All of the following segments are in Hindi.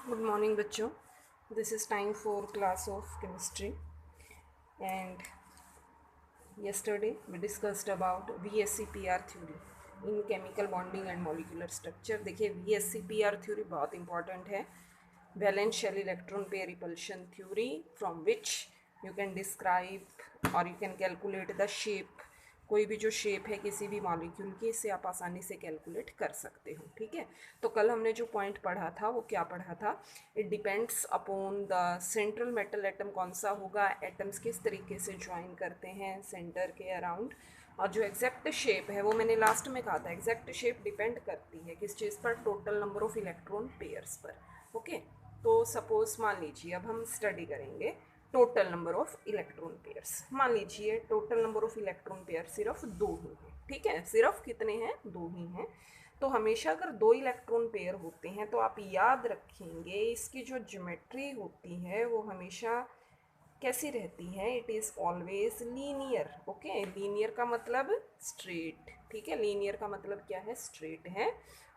Good morning, बच्चों. This is time for class of chemistry, and yesterday we discussed about VSCPR theory in chemical bonding and molecular structure. देखिए VSCPR theory बहुत important है. Valence shell electron pair repulsion theory, from which you can describe or you can calculate the shape. कोई भी जो शेप है किसी भी मॉलिक्यूल की, इससे आप आसानी से कैलकुलेट कर सकते हो. ठीक है, तो कल हमने जो पॉइंट पढ़ा था वो क्या पढ़ा था? It depends upon the central metal atom कौन सा होगा, एटम्स किस तरीके से ज्वाइन करते हैं सेंटर के अराउंड, और जो एग्जैक्ट शेप है वो मैंने लास्ट में कहा था, एग्जैक्ट शेप डिपेंड करती है किस चीज़ पर? Total number of electron pairs पर. ओके, तो सपोज मान लीजिए अब हम स्टडी करेंगे total number of electron pairs. मान लीजिए total number of electron pair सिर्फ दो ही हैं. ठीक है, सिर्फ कितने हैं? दो ही हैं. तो हमेशा अगर दो इलेक्ट्रॉन पेयर होते हैं तो आप याद रखेंगे इसकी जो ज्योमेट्री होती है वो हमेशा कैसी रहती है? It is always linear. Okay, linear का मतलब स्ट्रेट. ठीक है, लीनियर का मतलब क्या है? स्ट्रेट है.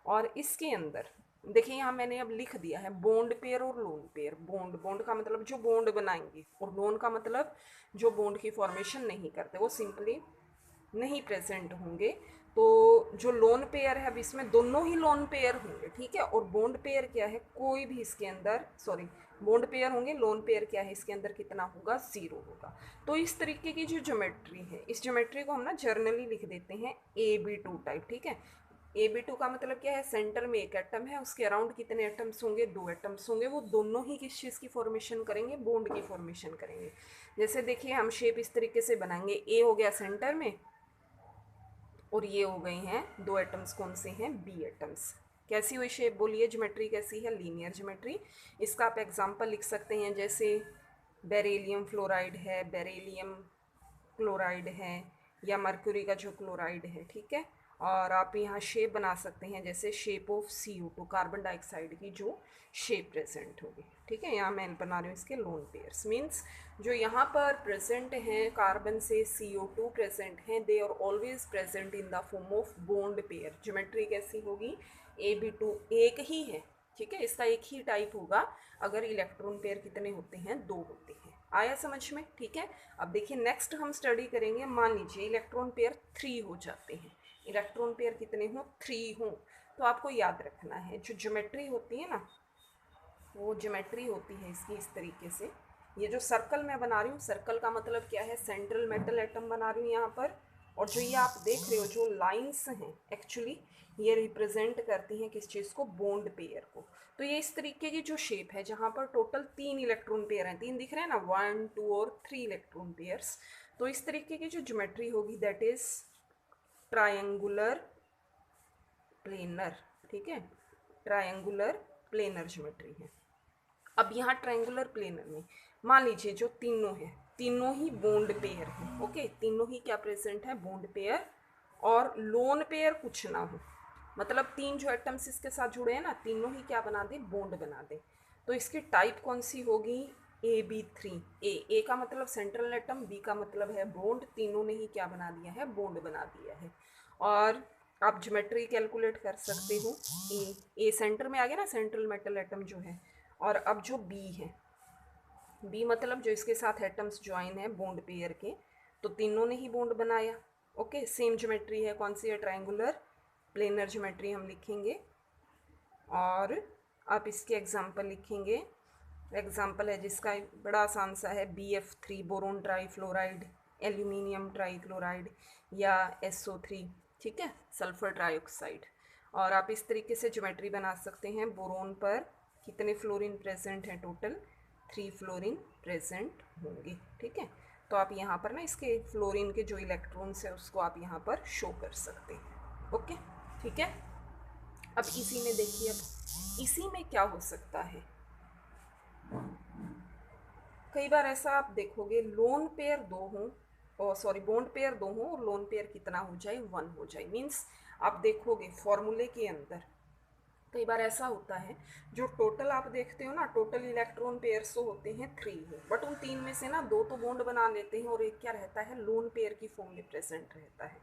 और इसके अंदर देखिए यहाँ मैंने अब लिख दिया है बॉन्ड पेयर और लोन पेयर. बॉन्ड, बॉन्ड का मतलब जो बॉन्ड बनाएंगे, और लोन का मतलब जो बॉन्ड की फॉर्मेशन नहीं करते, वो सिंपली नहीं प्रेजेंट होंगे. तो जो लोन पेयर है अब इसमें दोनों ही लोन पेयर होंगे. ठीक है, और बॉन्ड पेयर क्या है? कोई भी इसके अंदर, सॉरी, बॉन्ड पेयर होंगे, लोन पेयर क्या है? इसके अंदर कितना होगा? जीरो होगा. तो इस तरीके की जो ज्योमेट्री है, इस ज्योमेट्री को हम ना जर्नली लिख देते हैं AB2 टाइप. ठीक है, AB2 का मतलब क्या है? सेंटर में एक एटम है, उसके अराउंड कितने एटम्स होंगे? दो एटम्स होंगे. वो दोनों ही किस चीज़ की फॉर्मेशन करेंगे? बॉन्ड की फॉर्मेशन करेंगे. जैसे देखिए हम शेप इस तरीके से बनाएंगे, ए हो गया सेंटर में, और ये हो गए हैं दो एटम्स. कौन से हैं? B atoms. कैसी हुई शेप? बोलिए, ज्योमेट्री कैसी है? Linear geometry. इसका आप एग्जांपल लिख सकते हैं, जैसे बेरिलियम फ्लोराइड है, बेरिलियम क्लोराइड है, या मर्क्यूरी का जो क्लोराइड है. ठीक है, और आप यहाँ शेप बना सकते हैं जैसे shape of CO2, carbon dioxide की जो शेप प्रेजेंट होगी. ठीक है, यहाँ मैं बना रही हूँ इसके लोन पेयर्स. मीन्स जो यहाँ पर प्रेजेंट हैं कार्बन से CO2 प्रेजेंट हैं, they are always present in the form of bond pair. Geometry कैसी होगी? AB2 एक ही है. ठीक है, इसका एक ही टाइप होगा. अगर इलेक्ट्रॉन पेयर कितने होते हैं? दो होते हैं. आया समझ में? ठीक है, अब देखिए नेक्स्ट हम स्टडी करेंगे. मान लीजिए इलेक्ट्रॉन पेयर 3 हो जाते हैं. इलेक्ट्रॉन पेयर कितने हों? 3 हों. तो आपको याद रखना है जो ज्योमेट्री होती है ना, वो ज्योमेट्री होती है इसकी इस तरीके से. ये जो सर्कल मैं बना रही हूँ, सर्कल का मतलब क्या है? सेंट्रल मेटल एटम बना रही हूँ यहाँ पर. और जो ये आप देख रहे हो जो लाइंस हैं, एक्चुअली ये रिप्रेजेंट करती हैं किस चीज़ को? बॉन्ड पेयर को. तो ये इस तरीके की जो शेप है जहाँ पर टोटल 3 इलेक्ट्रॉन पेयर हैं, 3 दिख रहे हैं ना, 1 2 और 3 इलेक्ट्रॉन पेयर्स. तो इस तरीके की जो ज्योमेट्री होगी दैट इज ट्रायंगुलर प्लेनर. ठीक है, ट्रायंगुलर प्लेनर ज्योमेट्री है. अब यहाँ ट्रायंगुलर प्लेनर में मान लीजिए जो तीनों हैं, तीनों ही बॉन्ड पेयर हैं. ओके, तीनों ही क्या प्रेजेंट है? Bond pair. और लोन पेयर कुछ ना हो, मतलब तीन जो एटम्स इसके साथ जुड़े हैं ना, तीनों ही क्या बना दे? बॉन्ड बना दे. तो इसकी टाइप कौन सी होगी? AB3. ए का मतलब सेंट्रल एटम, बी का मतलब है बॉन्ड. तीनों ने ही क्या बना दिया है? बॉन्ड बना दिया है. और आप ज्योमेट्री कैलकुलेट कर सकते हो. ए सेंटर में आ गया ना, सेंट्रल मेटल एटम जो है. और अब जो बी है, बी मतलब जो इसके साथ एटम्स ज्वाइन है बॉन्ड पेयर के, तो तीनों ने ही बॉन्ड बनाया. ओके, सेम ज्योमेट्री है. कौन सी है? ट्रायंगुलर प्लेनर ज्योमेट्री हम लिखेंगे. और आप इसके एग्जाम्पल लिखेंगे. एग्जाम्पल है जिसका बड़ा आसान सा है, BF3 boron trifluoride, aluminium trichloride, या SO3. ठीक है, सल्फर ट्राईऑक्साइड. और आप इस तरीके से ज्योमेट्री बना सकते हैं. बोरोन पर कितने फ्लोरीन प्रेजेंट हैं? टोटल 3 फ्लोरीन प्रेजेंट होंगे. ठीक है, तो आप यहाँ पर ना इसके फ्लोरीन के जो इलेक्ट्रॉन्स है उसको आप यहाँ पर शो कर सकते हैं. ओके, ठीक है. अब इसी में देखिए, अब इसी में क्या हो सकता है? कई बार ऐसा आप देखोगे लोन पेयर दो हों, और सॉरी बॉन्ड पेयर दो हों, और लोन पेयर कितना हो जाए? 1 हो जाए. मीन्स आप देखोगे फॉर्मूले के अंदर कई बार ऐसा होता है, जो टोटल आप देखते हो ना, टोटल इलेक्ट्रॉन पेयर्स तो होते हैं 3 ही, बट उन 3 में से ना 2 तो बॉन्ड बना लेते हैं और एक क्या रहता है? लोन पेयर की फॉर्म में प्रेजेंट रहता है.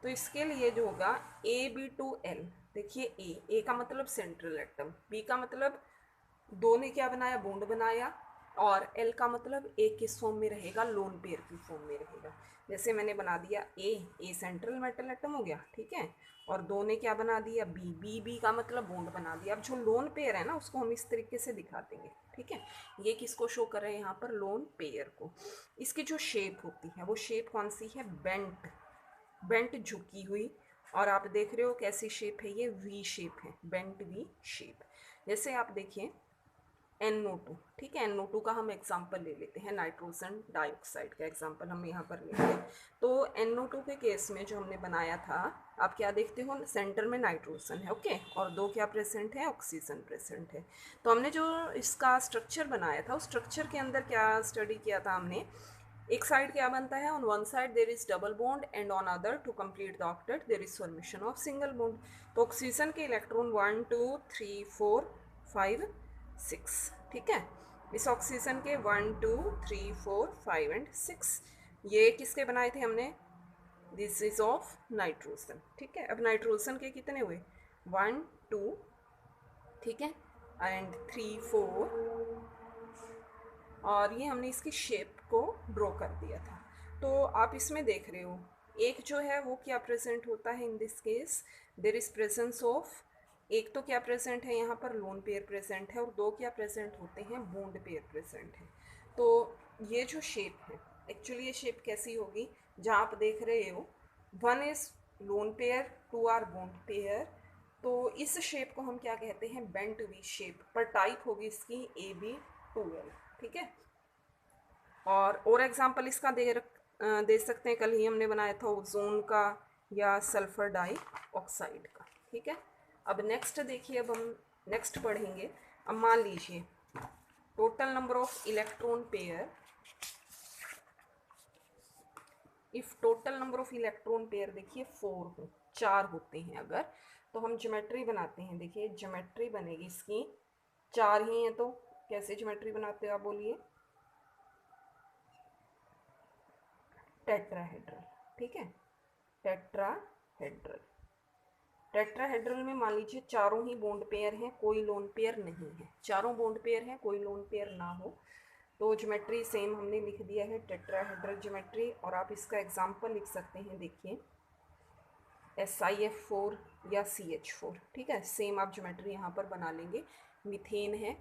तो इसके लिए जो होगा AB2L. देखिए ए का मतलब सेंट्रल एटम, बी का मतलब दो ने क्या बनाया, बॉन्ड बनाया, और एल का मतलब एक किस फॉर्म में रहेगा, लोन पेयर की फॉर्म में रहेगा। जैसे मैंने बना दिया ए सेंट्रल मेटल एटम हो गया, ठीक है, और दो ने क्या बना दिया, बी का मतलब बॉन्ड बना दिया। अब जो लोन पेयर है ना उसको हम इस तरीके से दिखा देंगे, ठीक है। ये किसको शो कर रहे हैं यहाँ पर, लोन पेयर को। इसकी जो शेप होती है वो शेप कौन सी है, बेंट, बेंट झुकी हुई। और आप देख रहे हो कैसी शेप है, ये वी शेप है, बेंट वी शेप। जैसे आप देखिए NO2, ठीक है, NO2 का हम एग्जांपल ले लेते हैं, नाइट्रोजन डाइऑक्साइड का एग्जांपल हम यहाँ पर लेते हैं। तो NO2 के केस में जो हमने बनाया था, आप क्या देखते हो, सेंटर में नाइट्रोजन है, ओके, और दो क्या प्रेजेंट है, ऑक्सीजन प्रेजेंट है। तो हमने जो इसका स्ट्रक्चर बनाया था उस स्ट्रक्चर के अंदर क्या स्टडी किया था हमने, एक साइड क्या बनता है, on one side there is double bond and on other to complete the octet there is formation of single bond. तो ऑक्सीजन के इलेक्ट्रॉन 1 2 3 4 5 6, ठीक है। इस ऑक्सीजन के 1 2 3 4 5 एंड 6, ये किसके बनाए थे हमने, दिस इज ऑफ नाइट्रोजन, ठीक है। अब नाइट्रोजन के कितने हुए, 1 2, ठीक है, एंड 3 4, और ये हमने इसकी शेप को ड्रॉ कर दिया था। तो आप इसमें देख रहे हो एक जो है वो क्या प्रेजेंट होता है, in this case there is presence of, एक तो क्या प्रेजेंट है यहाँ पर, लोन पेयर प्रेजेंट है, और दो क्या प्रेजेंट होते हैं, बॉन्ड पेयर प्रेजेंट है। तो ये जो शेप है, एक्चुअली ये शेप कैसी होगी, जहाँ आप देख रहे हो 1 is lone pair, 2 are bond pair, तो इस शेप को हम क्या कहते हैं, बेंट वी शेप, पर टाइप होगी इसकी AB2L, ठीक है। और एग्जांपल इसका दे सकते हैं, कल ही हमने बनाया था ओजोन का या सल्फर डाई ऑक्साइड का, ठीक है। अब नेक्स्ट देखिए, अब हम नेक्स्ट पढ़ेंगे। अब मान लीजिए total number of electron pair, if total number of electron pair देखिए 4 हो, 4 होते हैं अगर, तो हम ज्योमेट्री बनाते हैं। देखिए ज्योमेट्री बनेगी इसकी, 4 ही हैं, तो कैसे ज्योमेट्री बनाते हो आप बोलिए, टेट्राहेड्रल, ठीक है, टेट्राहेड्रल। टेट्राहेड्रल में मान लीजिए चारों ही बॉन्ड पेयर हैं, कोई लोन पेयर नहीं है, चारों बॉन्ड पेयर हैं, कोई लोन पेयर ना हो, तो ज्योमेट्री सेम हमने लिख दिया है, टेट्राहेड्रल ज्योमेट्री। और आप इसका एग्जांपल लिख सकते हैं, देखिए SiF4 या CH4, ठीक है, सेम आप ज्योमेट्री यहाँ पर बना लेंगे। मीथेन है,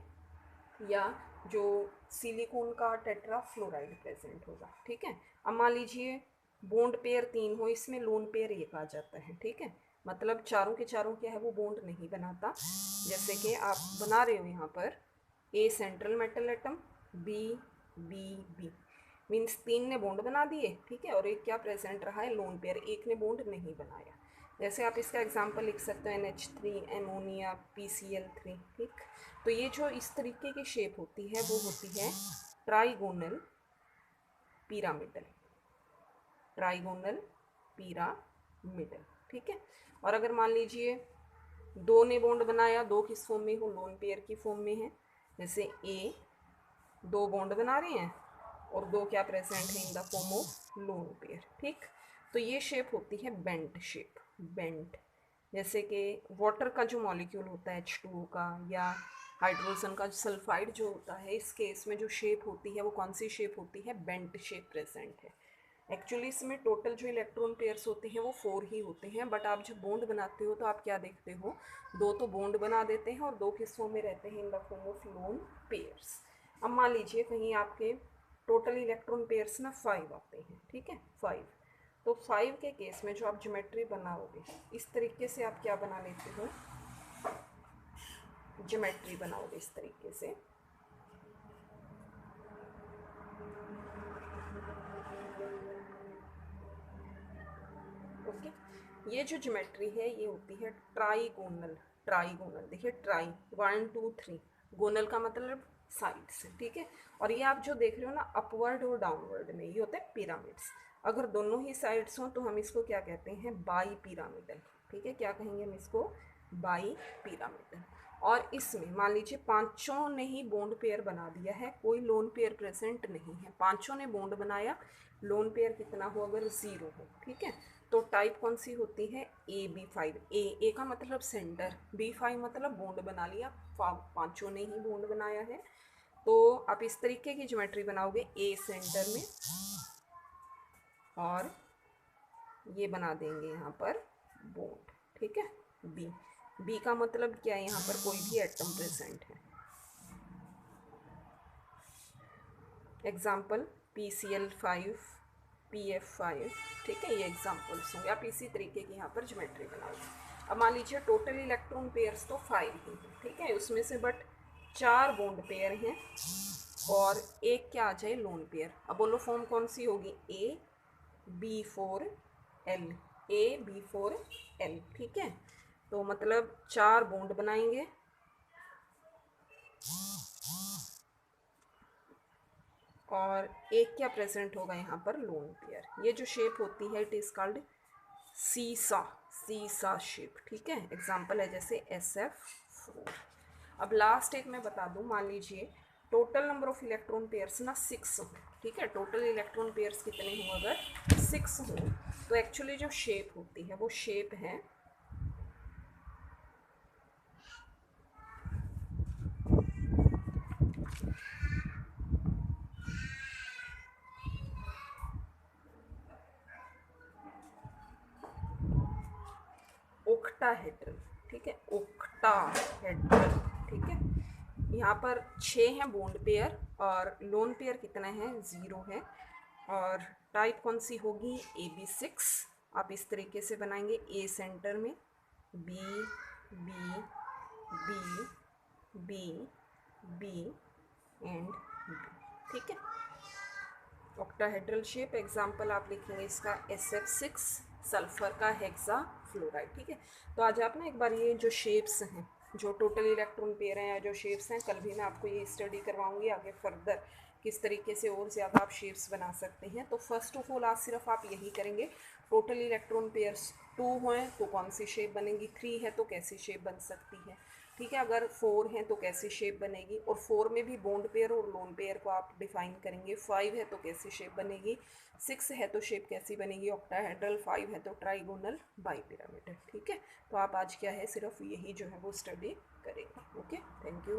या जो सिलिकॉन का टेट्राफ्लोराइड प्रेजेंट होगा, ठीक है। अब मान लीजिए बॉन्ड पेयर 3 हो, इसमें लोन पेयर 1 आ जाता है, ठीक है, मतलब चारों के चारों क्या है, वो बॉन्ड नहीं बनाता। जैसे कि आप बना रहे हो यहाँ पर A central metal atom, B means 3 ने बॉन्ड बना दिए, ठीक है, और एक क्या प्रेजेंट रहा है, लोन पेयर, एक ने बॉन्ड नहीं बनाया। जैसे आप इसका एग्जांपल लिख सकते हो NH3 एमोनिया PCl3, ठीक। तो ये जो इस तरीके की शेप होती है वो होती है ट्राइगोनल पिरामिडल, ट्राइगोनल पिरामिडल, ठीक है। और अगर मान लीजिए दो ने बॉन्ड बनाया, दो किस फॉर्म में हो, लोन पेयर की फॉर्म में है, जैसे A दो बॉन्ड बना रहे हैं और दो क्या प्रेजेंट है, इन the form of lone pair, ठीक। तो ये शेप होती है बेंट शेप, बेंट। जैसे कि वाटर का जो मॉलिक्यूल होता है H2O का, या हाइड्रोजन का सल्फाइड जो होता है, इस केस में जो शेप होती है वो कौन सी शेप होती है, बेंट शेप प्रेजेंट है। एक्चुअली इसमें टोटल जो इलेक्ट्रॉन पेयर्स होते हैं वो 4 ही होते हैं, बट आप जब बॉन्ड बनाते हो तो आप क्या देखते हो, दो तो बॉन्ड बना देते हैं और दो किस्सों में रहते हैं, इन the form of lone pairs. अब मान लीजिए कहीं आपके टोटल इलेक्ट्रॉन पेयर्स ना 5 आते हैं, ठीक है, 5, तो 5 के केस में जो आप ज्योमेट्री बनाओगे इस तरीके से आप क्या बना लेते हो, ज्योमेट्री बनाओगे इस तरीके से। ओके, ये जो ज्योमेट्री है ये होती है ट्राइगोनल, ट्राइगोनल देखिए, ट्राई 1 2 3, गोनल का मतलब साइड से, ठीक है। और ये आप जो देख रहे हो ना अपवर्ड और डाउनवर्ड में, ये होते हैं पिरामिड्स। अगर दोनों ही साइड्स हों तो हम इसको क्या कहते हैं, बाई पिरामिडल, ठीक है, क्या कहेंगे हम इसको, बाई पिरामिडल। और इसमें मान लीजिए पांचों ने ही बॉन्ड पेयर बना दिया है, कोई लोन पेयर प्रेजेंट नहीं है, पांचों ने बॉन्ड बनाया, लोन पेयर कितना हो, अगर 0 हो, ठीक है, तो टाइप कौन सी होती है, AB5। ए का मतलब सेंटर, B5 मतलब बॉन्ड बना लिया, पांचों ने ही बॉन्ड बनाया है। तो आप इस तरीके की ज्योमेट्री बनाओगे, ए सेंटर में और ये बना देंगे यहाँ पर बॉन्ड, ठीक है। बी का मतलब क्या है, यहाँ पर कोई भी एटम प्रेजेंट है। एग्जाम्पल PCl5, PF5, ठीक है, ये एग्जाम्पल्स होंगे। आप इसी तरीके की यहाँ पर ज्योमेट्री बनाओगे। अब मान लीजिए टोटल इलेक्ट्रॉन पेयर्स तो 5 ही हैं, ठीक है, उसमें से बट 4 बॉन्ड पेयर हैं और एक क्या आ जाए, लोन पेयर। अब बोलो फॉर्म कौन सी होगी, AB4L, AB4L, ठीक है। तो मतलब 4 बॉन्ड बनाएंगे और एक क्या प्रेजेंट होगा यहाँ पर, लोन पेयर। ये जो शेप होती है इट इज कॉल्ड सीसा शेप, ठीक है। एग्जाम्पल है जैसे SF4। अब लास्ट एक मैं बता दूं, मान लीजिए total number of electron pairs ना 6 हो, ठीक है। टोटल इलेक्ट्रॉन पेयर्स कितने हो, अगर 6 हो तो एक्चुअली जो शेप होती है वो शेप है ओक्टाहेड्रल, ठीक है, ओक्टाहेड्रल, ठीक है। यहाँ पर 6 हैं बॉन्ड पेयर और लोन पेयर कितना है, 0 है। और टाइप कौन सी होगी, AB6। आप इस तरीके से बनाएंगे, ए सेंटर में, B B B B B and B, ठीक है। Octahedral shape. एग्जाम्पल आप लिखेंगे इसका SF6, सल्फर का हेक्सा फ्लोराइड, ठीक है। तो आज आप ना एक बार ये जो शेप्स हैं, जो टोटल इलेक्ट्रॉन पेयर हैं या जो शेप्स हैं, कल भी मैं आपको ये स्टडी करवाऊंगी आगे फर्दर किस तरीके से और ज़्यादा आप शेप्स बना सकते हैं। तो फर्स्ट ऑफ ऑल आज सिर्फ आप यही करेंगे, टोटल इलेक्ट्रॉन पेयर्स 2 हैं तो कौन सी शेप बनेगी, 3 है तो कैसी शेप बन सकती है, ठीक है। अगर 4 है तो कैसी शेप बनेगी, और 4 में भी बॉन्ड पेयर और लोन पेयर को आप डिफाइन करेंगे। 5 है तो कैसी शेप बनेगी, 6 है तो शेप कैसी बनेगी, ऑक्टाहेड्रल, 5 है तो ट्राइगोनल बाइपिरामिडल, ठीक है। तो आप आज क्या है सिर्फ यही जो है वो स्टडी करेंगे। Okay, thank you.